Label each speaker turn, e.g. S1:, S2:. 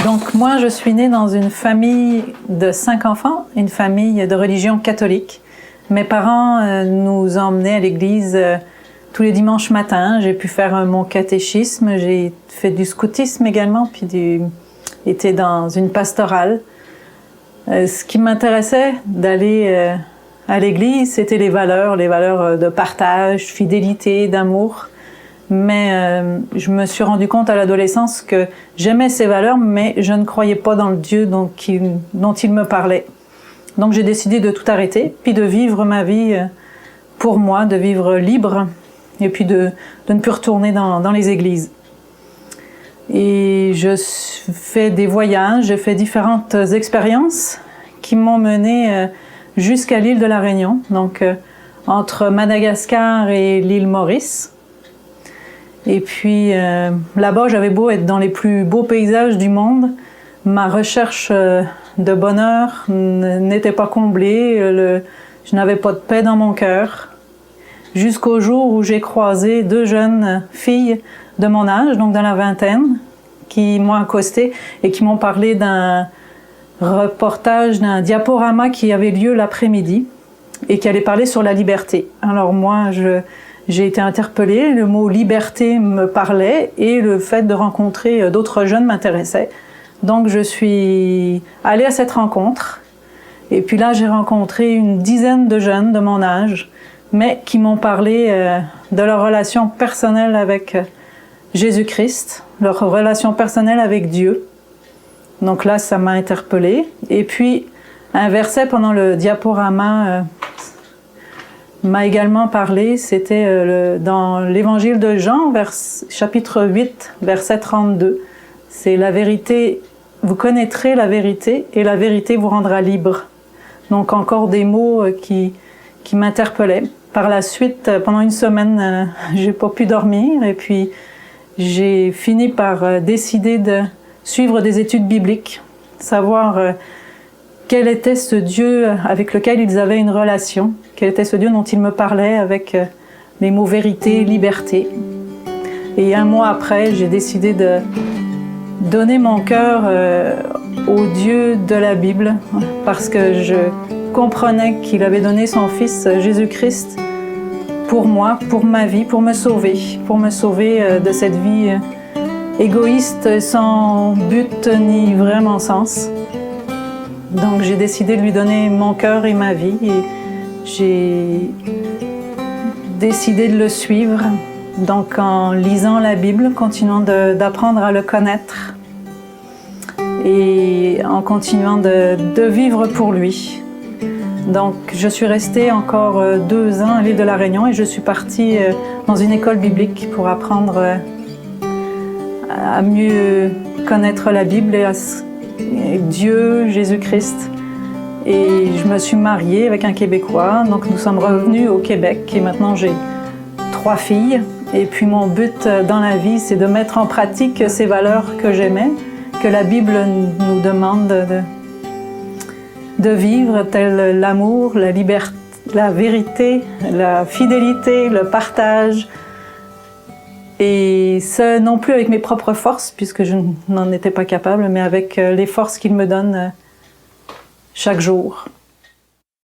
S1: Donc moi, je suis née dans une famille de 5 enfants, une famille de religion catholique. Mes parents nous emmenaient à l'église tous les dimanches matins. J'ai pu faire mon catéchisme, j'ai fait du scoutisme également, puis été dans une pastorale. Ce qui m'intéressait d'aller à l'église, c'était les valeurs de partage, fidélité, d'amour. Mais je me suis rendu compte à l'adolescence que j'aimais ces valeurs, mais je ne croyais pas dans le Dieu dont il me parlait. Donc j'ai décidé de tout arrêter, puis de vivre ma vie pour moi, de vivre libre, et puis de ne plus retourner dans les églises. Et je fais des voyages, j'ai fait différentes expériences qui m'ont menée jusqu'à l'île de la Réunion, donc entre Madagascar et l'île Maurice. Et puis là-bas, j'avais beau être dans les plus beaux paysages du monde, ma recherche de bonheur n'était pas comblée, je n'avais pas de paix dans mon cœur, jusqu'au jour où j'ai croisé 2 jeunes filles de mon âge, donc dans la vingtaine, qui m'ont accosté et qui m'ont parlé d'un reportage, d'un diaporama qui avait lieu l'après-midi et qui allait parler sur la liberté. Alors moi, j'ai été interpellée, le mot « liberté » me parlait et le fait de rencontrer d'autres jeunes m'intéressait. Donc je suis allée à cette rencontre et puis là j'ai rencontré une dizaine de jeunes de mon âge, mais qui m'ont parlé de leur relation personnelle avec Jésus-Christ, leur relation personnelle avec Dieu. Donc là ça m'a interpellée. Et puis un verset pendant le diaporama m'a également parlé, c'était dans l'évangile de Jean, chapitre 8, verset 32. C'est la vérité, vous connaîtrez la vérité et la vérité vous rendra libre. Donc encore des mots qui m'interpellaient. Par la suite, pendant une semaine, j'ai pas pu dormir et puis j'ai fini par décider de suivre des études bibliques, savoir quel était ce Dieu avec lequel ils avaient une relation, quel était ce Dieu dont ils me parlaient avec les mots vérité, liberté. Et 1 mois après, j'ai décidé de donner mon cœur au Dieu de la Bible parce que je comprenais qu'il avait donné son Fils Jésus-Christ pour moi, pour ma vie, pour me sauver de cette vie égoïste, sans but ni vraiment sens. Donc j'ai décidé de lui donner mon cœur et ma vie et j'ai décidé de le suivre. Donc en lisant la Bible, continuant d'apprendre à le connaître et en continuant de vivre pour lui. Donc je suis restée encore 2 ans à l'île de la Réunion et je suis partie dans une école biblique pour apprendre à mieux connaître la Bible et Dieu, Jésus-Christ. Et je me suis mariée avec un Québécois, donc nous sommes revenus au Québec et maintenant j'ai 3 filles. Et puis mon but dans la vie, c'est de mettre en pratique ces valeurs que j'aimais, que la Bible nous demande de vivre, tels l'amour, la liberté, la vérité, la fidélité, le partage. Et ce, non plus avec mes propres forces, puisque je n'en étais pas capable, mais avec les forces qu'il me donne chaque jour.